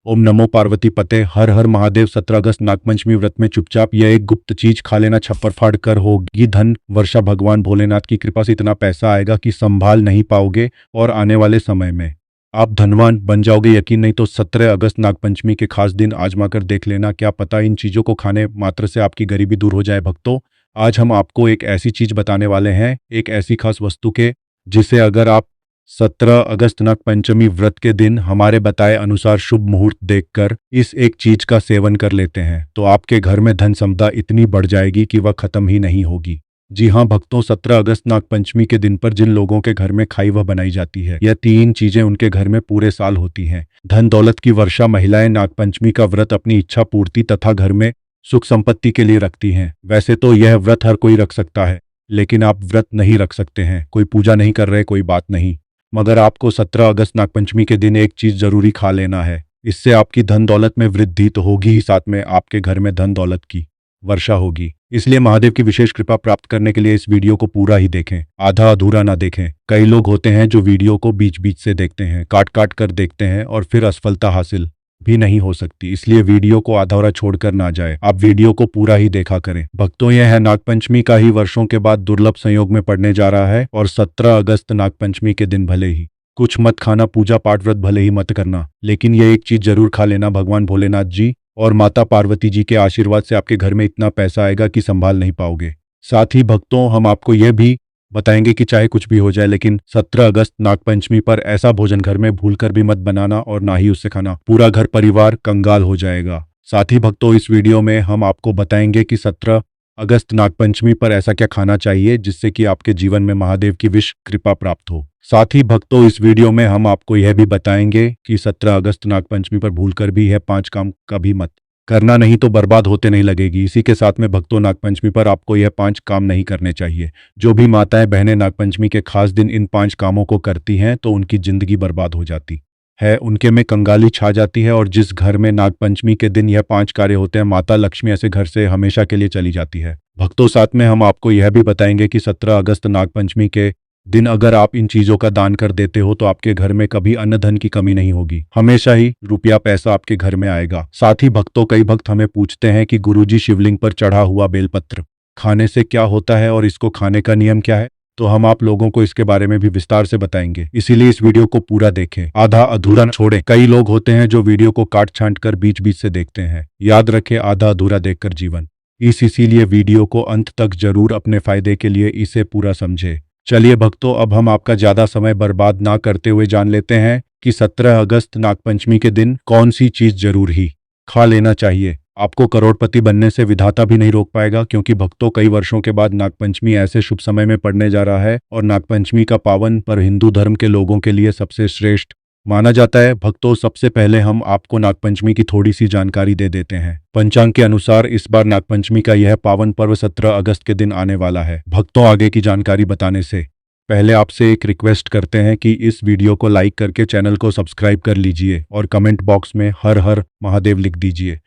ओम नमो पार्वती पते। हर हर महादेव। 17 अगस्त नागपंचमी व्रत में चुपचाप यह एक गुप्त चीज खा लेना, छप्पर फाड़ कर होगी धन वर्षा। भगवान भोलेनाथ की कृपा से इतना पैसा आएगा कि संभाल नहीं पाओगे और आने वाले समय में आप धनवान बन जाओगे। यकीन नहीं तो 17 अगस्त नागपंचमी के खास दिन आजमा कर देख लेना, क्या पता इन चीजों को खाने मात्र से आपकी गरीबी दूर हो जाए। भक्तों, आज हम आपको एक ऐसी चीज बताने वाले हैं, एक ऐसी खास वस्तु के जिसे अगर आप 17 अगस्त नागपंचमी व्रत के दिन हमारे बताए अनुसार शुभ मुहूर्त देखकर इस एक चीज का सेवन कर लेते हैं तो आपके घर में धन संपदा इतनी बढ़ जाएगी कि वह खत्म ही नहीं होगी। जी हाँ भक्तों, 17 अगस्त नागपंचमी के दिन पर जिन लोगों के घर में खाई वह बनाई जाती है, यह 3 चीजें उनके घर में पूरे साल होती हैं। धन दौलत की वर्षा। महिलाएं नागपंचमी का व्रत अपनी इच्छा पूर्ति तथा घर में सुख संपत्ति के लिए रखती हैं। वैसे तो यह व्रत हर कोई रख सकता है, लेकिन आप व्रत नहीं रख सकते हैं, कोई पूजा नहीं कर रहे, कोई बात नहीं, मगर आपको 17 अगस्त नागपंचमी के दिन एक चीज जरूरी खा लेना है। इससे आपकी धन दौलत में वृद्धि तो होगी ही, साथ में आपके घर में धन दौलत की वर्षा होगी। इसलिए महादेव की विशेष कृपा प्राप्त करने के लिए इस वीडियो को पूरा ही देखें, आधा अधूरा ना देखें। कई लोग होते हैं जो वीडियो को बीच बीच से देखते हैं, काट काट कर देखते हैं और फिर असफलता हासिल भी नहीं हो सकती। इसलिए वीडियो को आधा छोड़कर ना जाए, आप वीडियो को पूरा ही देखा करें। भक्तों, यह है नागपंचमी का ही वर्षों के बाद दुर्लभ संयोग में पड़ने जा रहा है और 17 अगस्त नागपंचमी के दिन भले ही कुछ मत खाना, पूजा पाठ व्रत भले ही मत करना, लेकिन यह एक चीज जरूर खा लेना। भगवान भोलेनाथ जी और माता पार्वती जी के आशीर्वाद से आपके घर में इतना पैसा आएगा कि संभाल नहीं पाओगे। साथ ही भक्तों, हम आपको यह भी बताएंगे कि चाहे कुछ भी हो जाए, लेकिन 17 अगस्त नागपंचमी पर ऐसा भोजन घर में भूलकर भी मत बनाना और ना ही उससे खाना, पूरा घर परिवार कंगाल हो जाएगा। साथ ही भक्तों, इस वीडियो में हम आपको बताएंगे कि 17 अगस्त नागपंचमी पर ऐसा क्या खाना चाहिए जिससे कि आपके जीवन में महादेव की विशेष कृपा प्राप्त हो। साथ ही भक्तों, इस वीडियो में हम आपको यह भी बताएंगे कि 17 अगस्त नागपंचमी पर भूलकर भी यह 5 काम कभी मत करना, नहीं तो बर्बाद होते नहीं लगेगी। इसी के साथ में भक्तों, नागपंचमी पर आपको यह 5 काम नहीं करने चाहिए। जो भी माताएं बहनें नागपंचमी के खास दिन इन 5 कामों को करती हैं तो उनकी जिंदगी बर्बाद हो जाती है, उनके में कंगाली छा जाती है और जिस घर में नागपंचमी के दिन यह 5 कार्य होते हैं, माता लक्ष्मी ऐसे घर से हमेशा के लिए चली जाती है। भक्तों, साथ में हम आपको यह भी बताएंगे कि 17 अगस्त नागपंचमी के दिन अगर आप इन चीजों का दान कर देते हो तो आपके घर में कभी अन्न धन की कमी नहीं होगी, हमेशा ही रुपया पैसा आपके घर में आएगा। साथ ही भक्तों, कई भक्त हमें पूछते हैं कि गुरुजी, शिवलिंग पर चढ़ा हुआ बेलपत्र खाने से क्या होता है और इसको खाने का नियम क्या है, तो हम आप लोगों को इसके बारे में भी विस्तार से बताएंगे। इसीलिए इस वीडियो को पूरा देखें, आधा अधूरा न छोड़ें। कई लोग होते हैं जो वीडियो को काट छांट कर बीच बीच से देखते हैं, याद रखें, आधा अधूरा देखकर जीवन इसीलिए वीडियो को अंत तक जरूर अपने फायदे के लिए इसे पूरा समझे। चलिए भक्तों, अब हम आपका ज्यादा समय बर्बाद ना करते हुए जान लेते हैं कि 17 अगस्त नागपंचमी के दिन कौन सी चीज जरूर ही खा लेना चाहिए। आपको करोड़पति बनने से विधाता भी नहीं रोक पाएगा, क्योंकि भक्तों, कई वर्षों के बाद नागपंचमी ऐसे शुभ समय में पड़ने जा रहा है और नागपंचमी का पावन पर हिंदू धर्म के लोगों के लिए सबसे श्रेष्ठ माना जाता है। भक्तों, सबसे पहले हम आपको नागपंचमी की थोड़ी सी जानकारी दे देते हैं। पंचांग के अनुसार इस बार नागपंचमी का यह पावन पर्व 17 अगस्त के दिन आने वाला है। भक्तों, आगे की जानकारी बताने से पहले आपसे एक रिक्वेस्ट करते हैं कि इस वीडियो को लाइक करके चैनल को सब्सक्राइब कर लीजिए और कमेंट बॉक्स में हर हर महादेव लिख दीजिए।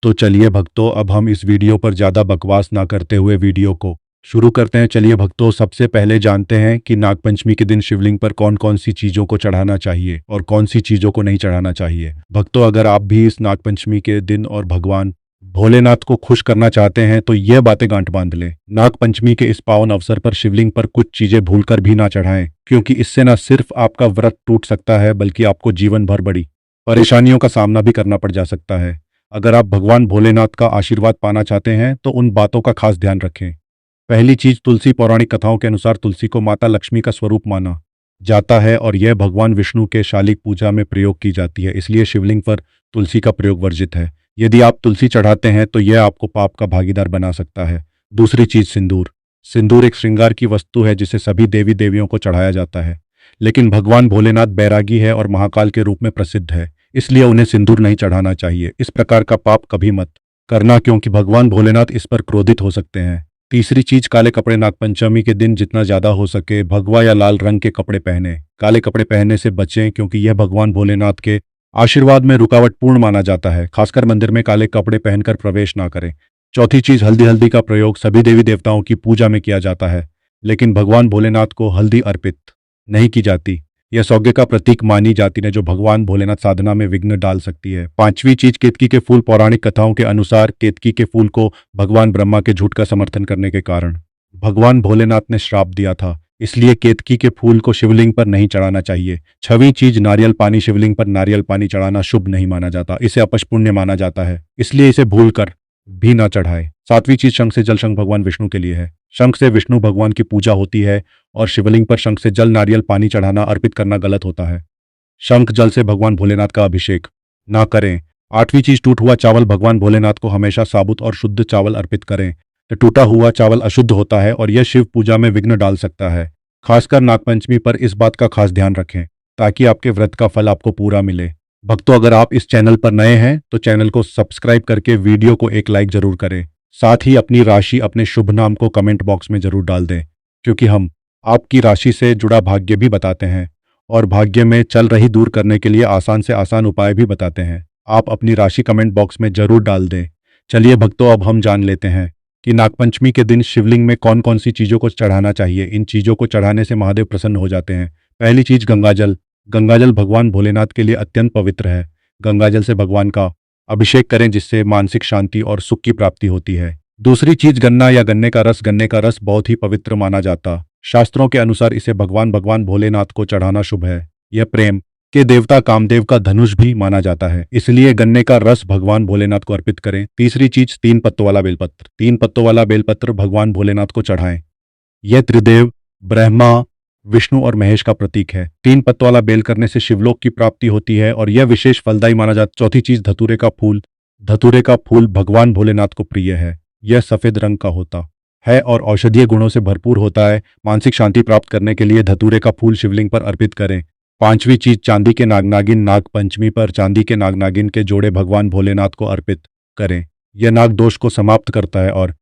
तो चलिए भक्तों, अब हम इस वीडियो पर ज़्यादा बकवास ना करते हुए वीडियो को शुरू करते हैं। चलिए भक्तों, सबसे पहले जानते हैं कि नागपंचमी के दिन शिवलिंग पर कौन कौन सी चीज़ों को चढ़ाना चाहिए और कौन सी चीज़ों को नहीं चढ़ाना चाहिए। भक्तों, अगर आप भी इस नागपंचमी के दिन और भगवान भोलेनाथ को खुश करना चाहते हैं तो यह बातें गांठ बांध लें। नागपंचमी के इस पावन अवसर पर शिवलिंग पर कुछ चीजें भूलकर भी ना चढ़ाएं, क्योंकि इससे न सिर्फ आपका व्रत टूट सकता है बल्कि आपको जीवन भर बड़ी परेशानियों का सामना भी करना पड़ जा सकता है। अगर आप भगवान भोलेनाथ का आशीर्वाद पाना चाहते हैं तो उन बातों का खास ध्यान रखें। पहली चीज, तुलसी। पौराणिक कथाओं के अनुसार तुलसी को माता लक्ष्मी का स्वरूप माना जाता है और यह भगवान विष्णु के शालिक पूजा में प्रयोग की जाती है, इसलिए शिवलिंग पर तुलसी का प्रयोग वर्जित है। यदि आप तुलसी चढ़ाते हैं तो यह आपको पाप का भागीदार बना सकता है। दूसरी चीज, सिंदूर। सिंदूर एक श्रृंगार की वस्तु है जिसे सभी देवी देवियों को चढ़ाया जाता है, लेकिन भगवान भोलेनाथ बैरागी है और महाकाल के रूप में प्रसिद्ध है, इसलिए उन्हें सिंदूर नहीं चढ़ाना चाहिए। इस प्रकार का पाप कभी मत करना, क्योंकि भगवान भोलेनाथ इस पर क्रोधित हो सकते हैं। तीसरी चीज, काले कपड़े। नागपंचमी के दिन जितना ज्यादा हो सके भगवा या लाल रंग के कपड़े पहने। काले कपड़े पहनने से बचें, क्योंकि यह भगवान भोलेनाथ के आशीर्वाद में रुकावटपूर्ण माना जाता है। खासकर मंदिर में काले कपड़े पहनकर प्रवेश ना करें। चौथी चीज, हल्दी। हल्दी का प्रयोग सभी देवी देवताओं की पूजा में किया जाता है, लेकिन भगवान भोलेनाथ को हल्दी अर्पित नहीं की जाती। यह सौभाग्य का प्रतीक मानी जाती है जो भगवान भोलेनाथ साधना में विघ्न डाल सकती है। पांचवी चीज केतकी के फूल। पौराणिक कथाओं के अनुसार केतकी के फूल को भगवान ब्रह्मा के झूठ का समर्थन करने के कारण भगवान भोलेनाथ ने श्राप दिया था, इसलिए केतकी के फूल को शिवलिंग पर नहीं चढ़ाना चाहिए। छठी चीज नारियल पानी। शिवलिंग पर नारियल पानी चढ़ाना शुभ नहीं माना जाता, इसे अपशपुण्य माना जाता है, इसलिए इसे भूल कर भी ना चढ़ाए। सातवीं चीज शंख से जल। शंख भगवान विष्णु के लिए है, शंख से विष्णु भगवान की पूजा होती है और शिवलिंग पर शंख से जल नारियल पानी चढ़ाना अर्पित करना गलत होता है। शंख जल से भगवान भोलेनाथ का अभिषेक ना करें। आठवीं चीज टूटा हुआ चावल। भगवान भोलेनाथ को हमेशा साबुत और शुद्ध चावल अर्पित करें, तो टूटा हुआ चावल अशुद्ध होता है और यह शिव पूजा में विघ्न डाल सकता है। खासकर नागपंचमी पर इस बात का खास ध्यान रखें ताकि आपके व्रत का फल आपको पूरा मिले। भक्तों, अगर आप इस चैनल पर नए हैं तो चैनल को सब्सक्राइब करके वीडियो को एक लाइक जरूर करें। साथ ही अपनी राशि अपने शुभ नाम को कमेंट बॉक्स में जरूर डाल दें, क्योंकि हम आपकी राशि से जुड़ा भाग्य भी बताते हैं और भाग्य में चल रही दूर करने के लिए आसान से आसान उपाय भी बताते हैं। आप अपनी राशि कमेंट बॉक्स में जरूर डाल दें। चलिए भक्तों, अब हम जान लेते हैं कि नागपंचमी के दिन शिवलिंग में कौन कौन सी चीज़ों को चढ़ाना चाहिए। इन चीज़ों को चढ़ाने से महादेव प्रसन्न हो जाते हैं। पहली चीज गंगाजल। गंगाजल भगवान भोलेनाथ के लिए अत्यंत पवित्र है। गंगाजल से भगवान का अभिषेक करें, जिससे मानसिक शांति और सुख की प्राप्ति होती है। दूसरी चीज गन्ना या गन्ने का रस। गन्ने का रस बहुत ही पवित्र माना जाता, शास्त्रों के अनुसार इसे भगवान भोलेनाथ को चढ़ाना शुभ है। यह प्रेम के देवता कामदेव का धनुष भी माना जाता है, इसलिए गन्ने का रस भगवान भोलेनाथ को अर्पित करें। तीसरी चीज 3 पत्तों वाला बेलपत्र। 3 पत्तों वाला बेलपत्र भगवान भोलेनाथ को चढ़ाएं। यह त्रिदेव ब्रह्मा, विष्णु और महेश का प्रतीक है। 3 पत्तों वाला बेल करने से शिवलोक की प्राप्ति होती है और यह विशेष फलदायी माना जाता है। चौथी चीज धतूरे का फूल। धतूरे का फूल भगवान भोलेनाथ को प्रिय है। यह सफेद रंग का होता है और औषधीय गुणों से भरपूर होता है। मानसिक शांति प्राप्त करने के लिए धतूरे का फूल शिवलिंग पर अर्पित करें। पांचवी चीज चांदी के नागनागिन। नागपंचमी पर चांदी के नागनागिन के जोड़े भगवान भोलेनाथ को अर्पित करें, यह नाग दोष को समाप्त करता है। और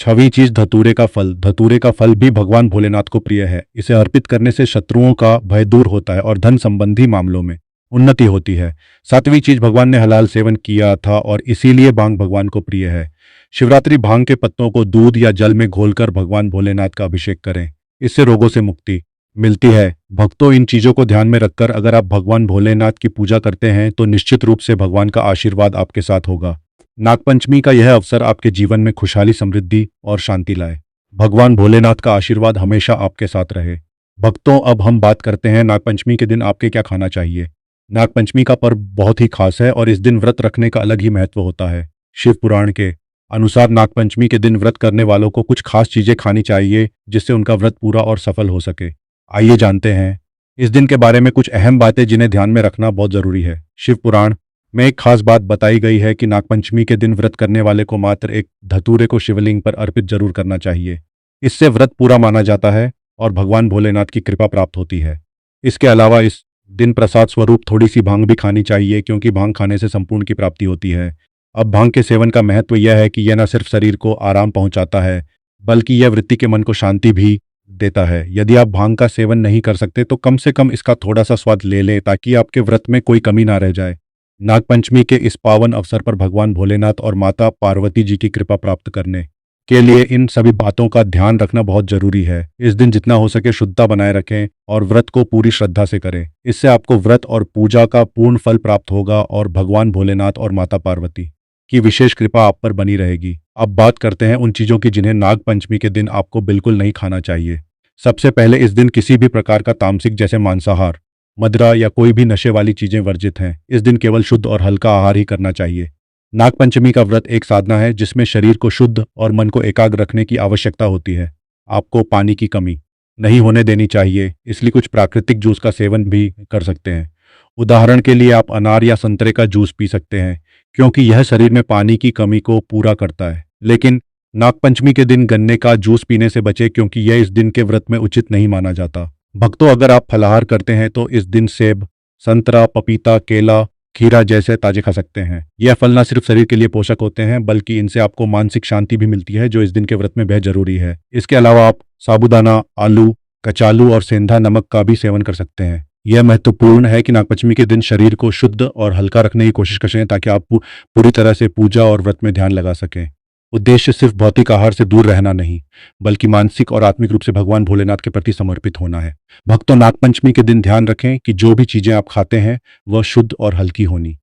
छठी चीज धतूरे का फल। धतूरे का फल भी भगवान भोलेनाथ को प्रिय है। इसे अर्पित करने से शत्रुओं का भय दूर होता है और धन संबंधी मामलों में उन्नति होती है। सातवीं चीज भगवान ने हलाल सेवन किया था और इसीलिए भांग भगवान को प्रिय है। शिवरात्रि भांग के पत्तों को दूध या जल में घोलकर भगवान भोलेनाथ का अभिषेक करें, इससे रोगों से मुक्ति मिलती है। भक्तों, इन चीजों को ध्यान में रखकर अगर आप भगवान भोलेनाथ की पूजा करते हैं तो निश्चित रूप से भगवान का आशीर्वाद आपके साथ होगा। नागपंचमी का यह अवसर आपके जीवन में खुशहाली, समृद्धि और शांति लाए। भगवान भोलेनाथ का आशीर्वाद हमेशा आपके साथ रहे। भक्तों, अब हम बात करते हैं नागपंचमी के दिन आपके क्या खाना चाहिए। नागपंचमी का पर्व बहुत ही खास है और इस दिन व्रत रखने का अलग ही महत्व होता है। शिव पुराण के अनुसार नागपंचमी के दिन व्रत करने वालों को कुछ खास चीजें खानी चाहिए जिससे उनका व्रत पूरा और सफल हो सके। आइए जानते हैं इस दिन के बारे में कुछ अहम बातें जिन्हें ध्यान में रखना बहुत जरूरी है। शिव पुराण में एक खास बात बताई गई है कि नागपंचमी के दिन व्रत करने वाले को मात्र एक धतूरे को शिवलिंग पर अर्पित जरूर करना चाहिए। इससे व्रत पूरा माना जाता है और भगवान भोलेनाथ की कृपा प्राप्त होती है। इसके अलावा इस दिन प्रसाद स्वरूप थोड़ी सी भांग भी खानी चाहिए, क्योंकि भांग खाने से संपूर्ण की प्राप्ति होती है। अब भांग के सेवन का महत्व यह है कि यह न सिर्फ शरीर को आराम पहुंचाता है, बल्कि यह वृत्ति के मन को शांति भी देता है। यदि आप भांग का सेवन नहीं कर सकते तो कम से कम इसका थोड़ा सा स्वाद ले लें, ताकि आपके व्रत में कोई कमी ना रह जाए। नागपंचमी के इस पावन अवसर पर भगवान भोलेनाथ और माता पार्वती जी की कृपा प्राप्त करने के लिए इन सभी बातों का ध्यान रखना बहुत जरूरी है। इस दिन जितना हो सके शुद्धता बनाए रखें और व्रत को पूरी श्रद्धा से करें। इससे आपको व्रत और पूजा का पूर्ण फल प्राप्त होगा और भगवान भोलेनाथ और माता पार्वती की विशेष कृपा आप पर बनी रहेगी। अब बात करते हैं उन चीजों की जिन्हें नागपंचमी के दिन आपको बिल्कुल नहीं खाना चाहिए। सबसे पहले, इस दिन किसी भी प्रकार का तामसिक जैसे मांसाहार, मदिरा या कोई भी नशे वाली चीजें वर्जित हैं। इस दिन केवल शुद्ध और हल्का आहार ही करना चाहिए। नागपंचमी का व्रत एक साधना है जिसमें शरीर को शुद्ध और मन को एकाग्र रखने की आवश्यकता होती है। आपको पानी की कमी नहीं होने देनी चाहिए, इसलिए कुछ प्राकृतिक जूस का सेवन भी कर सकते हैं। उदाहरण के लिए आप अनार या संतरे का जूस पी सकते हैं, क्योंकि यह शरीर में पानी की कमी को पूरा करता है। लेकिन नागपंचमी के दिन गन्ने का जूस पीने से बचें, क्योंकि यह इस दिन के व्रत में उचित नहीं माना जाता। भक्तों, अगर आप फलाहार करते हैं तो इस दिन सेब, संतरा, पपीता, केला, खीरा जैसे ताजे खा सकते हैं। यह फल न सिर्फ शरीर के लिए पोषक होते हैं, बल्कि इनसे आपको मानसिक शांति भी मिलती है, जो इस दिन के व्रत में बेहद जरूरी है। इसके अलावा आप साबूदाना, आलू, कचालू और सेंधा नमक का भी सेवन कर सकते हैं। यह महत्वपूर्ण है कि नागपंचमी के दिन शरीर को शुद्ध और हल्का रखने की कोशिश करें, ताकि आप पूरी तरह से पूजा और व्रत में ध्यान लगा सकें। उद्देश्य सिर्फ भौतिक आहार से दूर रहना नहीं, बल्कि मानसिक और आत्मिक रूप से भगवान भोलेनाथ के प्रति समर्पित होना है। भक्तों, नागपंचमी के दिन ध्यान रखें कि जो भी चीजें आप खाते हैं वह शुद्ध और हल्की होनी।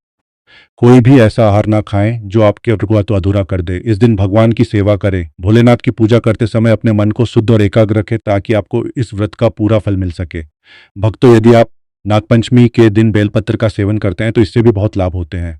कोई भी ऐसा आहार ना खाएं जो आपके व्रत को अधूरा कर दे। इस दिन भगवान की सेवा करें। भोलेनाथ की पूजा करते समय अपने मन को शुद्ध और एकाग्र रखें ताकि आपको इस व्रत का पूरा फल मिल सके। भक्तों, यदि आप नागपंचमी के दिन बेलपत्र का सेवन करते हैं तो इससे भी बहुत लाभ होते हैं।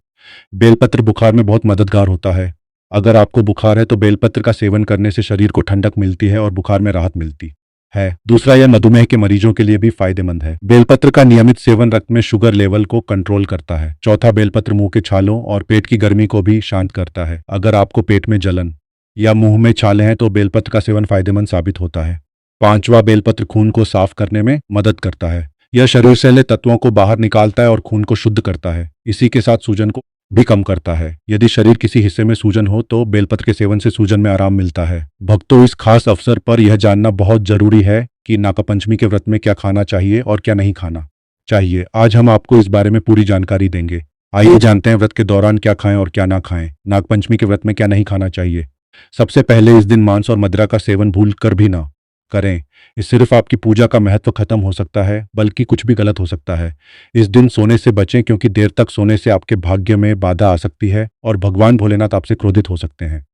बेलपत्र बुखार में बहुत मददगार होता है। अगर आपको बुखार है तो बेलपत्र का सेवन करने से शरीर को ठंडक मिलती है और बुखार में राहत मिलती है। दूसरा, यह मधुमेह के मरीजों के लिए भी फायदेमंद है। बेलपत्र का नियमित सेवन रक्त में शुगर लेवल को कंट्रोल करता है। चौथा, बेलपत्र मुंह के छालों और पेट की गर्मी को भी शांत करता है। अगर आपको पेट में जलन या मुंह में छाले हैं तो बेलपत्र का सेवन फायदेमंद साबित होता है। पांचवा, बेलपत्र खून को साफ करने में मदद करता है। यह शरीर से ले तत्वों को बाहर निकालता है और खून को शुद्ध करता है। इसी के साथ सूजन को भी कम करता है। यदि शरीर किसी हिस्से में सूजन हो तो बेलपत्र के सेवन से सूजन में आराम मिलता है। भक्तों, इस खास अवसर पर यह जानना बहुत जरूरी है कि नागपंचमी के व्रत में क्या खाना चाहिए और क्या नहीं खाना चाहिए। आज हम आपको इस बारे में पूरी जानकारी देंगे। आइए जानते हैं व्रत के दौरान क्या खाएं और क्या ना खाएं। नागपंचमी के व्रत में क्या नहीं खाना चाहिए। सबसे पहले, इस दिन मांस और मदिरा का सेवन भूल कर भी ना करें। इस सिर्फ आपकी पूजा का महत्व खत्म हो सकता है, बल्कि कुछ भी गलत हो सकता है। इस दिन सोने से बचें क्योंकि देर तक सोने से आपके भाग्य में बाधा आ सकती है और भगवान भोलेनाथ आपसे क्रोधित हो सकते हैं।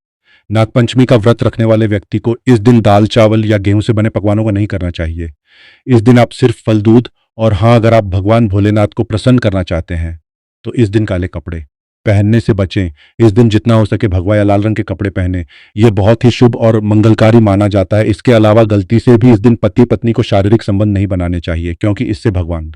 नागपंचमी का व्रत रखने वाले व्यक्ति को इस दिन दाल चावल या गेहूं से बने पकवानों को नहीं करना चाहिए। इस दिन आप सिर्फ फल दूध और हाँ, अगर आप भगवान भोलेनाथ को प्रसन्न करना चाहते हैं तो इस दिन काले कपड़े पहनने से बचें। इस दिन जितना हो सके भगवा या लाल रंग के कपड़े पहने। यह बहुत ही शुभ और मंगलकारी माना जाता है। इसके अलावा गलती से भी इस दिन पति पत्नी को शारीरिक संबंध नहीं बनाने चाहिए क्योंकि इससे भगवान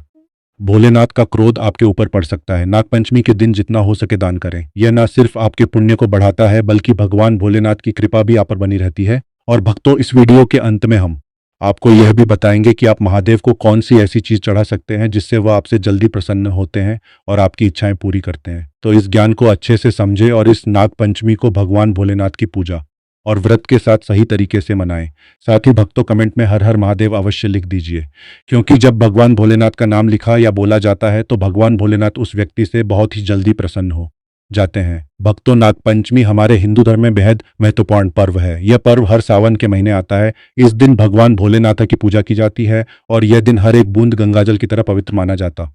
भोलेनाथ का क्रोध आपके ऊपर पड़ सकता है। नागपंचमी के दिन जितना हो सके दान करें। यह न सिर्फ आपके पुण्य को बढ़ाता है बल्कि भगवान भोलेनाथ की कृपा भी आप पर बनी रहती है। और भक्तों, इस वीडियो के अंत में हम आपको यह भी बताएंगे कि आप महादेव को कौन सी ऐसी चीज चढ़ा सकते हैं जिससे वह आपसे जल्दी प्रसन्न होते हैं और आपकी इच्छाएं पूरी करते हैं। तो इस ज्ञान को अच्छे से समझें और इस नागपंचमी को भगवान भोलेनाथ की पूजा और व्रत के साथ सही तरीके से मनाएं। साथ ही भक्तों, कमेंट में हर हर महादेव अवश्य लिख दीजिए, क्योंकि जब भगवान भोलेनाथ का नाम लिखा या बोला जाता है तो भगवान भोलेनाथ उस व्यक्ति से बहुत ही जल्दी प्रसन्न हो जाते हैं। भक्तों, नागपंचमी हमारे हिंदू धर्म में बेहद महत्वपूर्ण पर्व है। यह पर्व हर सावन के महीने आता है। इस दिन भगवान भोलेनाथ की पूजा की जाती है और यह दिन हर एक बूंद गंगाजल की तरह पवित्र माना जाता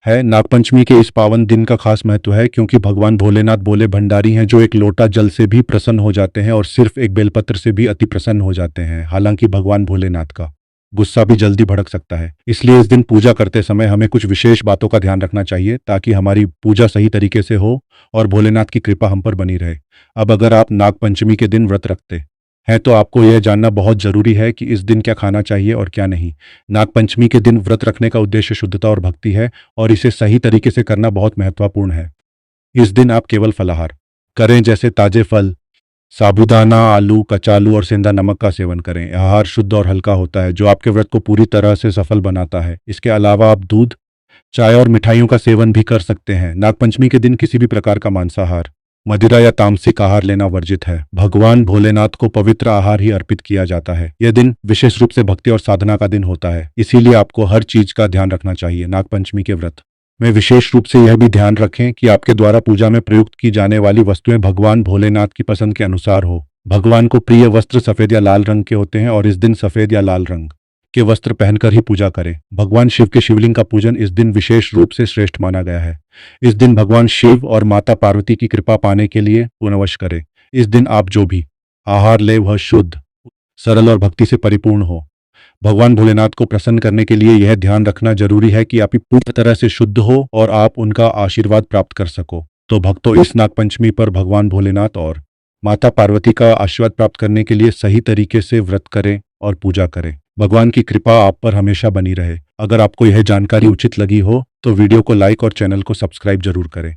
है। नागपंचमी के इस पावन दिन का खास महत्व है क्योंकि भगवान भोलेनाथ भोले भंडारी हैं जो एक लोटा जल से भी प्रसन्न हो जाते हैं और सिर्फ एक बेलपत्र से भी अति प्रसन्न हो जाते हैं। हालांकि भगवान भोलेनाथ का गुस्सा भी जल्दी भड़क सकता है, इसलिए इस दिन पूजा करते समय हमें कुछ विशेष बातों का ध्यान रखना चाहिए ताकि हमारी पूजा सही तरीके से हो और भोलेनाथ की कृपा हम पर बनी रहे। अब अगर आप नागपंचमी के दिन व्रत रखते हैं तो आपको यह जानना बहुत जरूरी है कि इस दिन क्या खाना चाहिए और क्या नहीं। नागपंचमी के दिन व्रत रखने का उद्देश्य शुद्धता और भक्ति है और इसे सही तरीके से करना बहुत महत्वपूर्ण है। इस दिन आप केवल फलाहार करें, जैसे ताजे फल, साबूदाना, आलू, कचालू और सेंधा नमक का सेवन करें। आहार शुद्ध और हल्का होता है जो आपके व्रत को पूरी तरह से सफल बनाता है। इसके अलावा आप दूध, चाय और मिठाइयों का सेवन भी कर सकते हैं। नागपंचमी के दिन किसी भी प्रकार का मांसाहार, मदिरा या तामसिक आहार लेना वर्जित है। भगवान भोलेनाथ को पवित्र आहार ही अर्पित किया जाता है। यह दिन विशेष रूप से भक्ति और साधना का दिन होता है, इसीलिए आपको हर चीज का ध्यान रखना चाहिए। नागपंचमी के व्रत में विशेष रूप से यह भी ध्यान रखें कि आपके द्वारा पूजा में प्रयुक्त की जाने वाली वस्तुएं भगवान भोलेनाथ की पसंद के अनुसार हो। भगवान को प्रिय वस्त्र सफेद या लाल रंग के होते हैं और इस दिन सफेद या लाल रंग के वस्त्र पहनकर ही पूजा करें। भगवान शिव के शिवलिंग का पूजन इस दिन विशेष रूप से श्रेष्ठ माना गया है। इस दिन भगवान शिव और माता पार्वती की कृपा पाने के लिए पुनवश करें। इस दिन आप जो भी आहार ले वह शुद्ध, सरल और भक्ति से परिपूर्ण हो। भगवान भोलेनाथ को प्रसन्न करने के लिए यह ध्यान रखना जरूरी है कि आप पूरी तरह से शुद्ध हो और आप उनका आशीर्वाद प्राप्त कर सको। तो भक्तों, इस नागपंचमी पर भगवान भोलेनाथ और माता पार्वती का आशीर्वाद प्राप्त करने के लिए सही तरीके से व्रत करें और पूजा करें। भगवान की कृपा आप पर हमेशा बनी रहे। अगर आपको यह जानकारी उचित लगी हो तो वीडियो को लाइक और चैनल को सब्सक्राइब जरूर करें।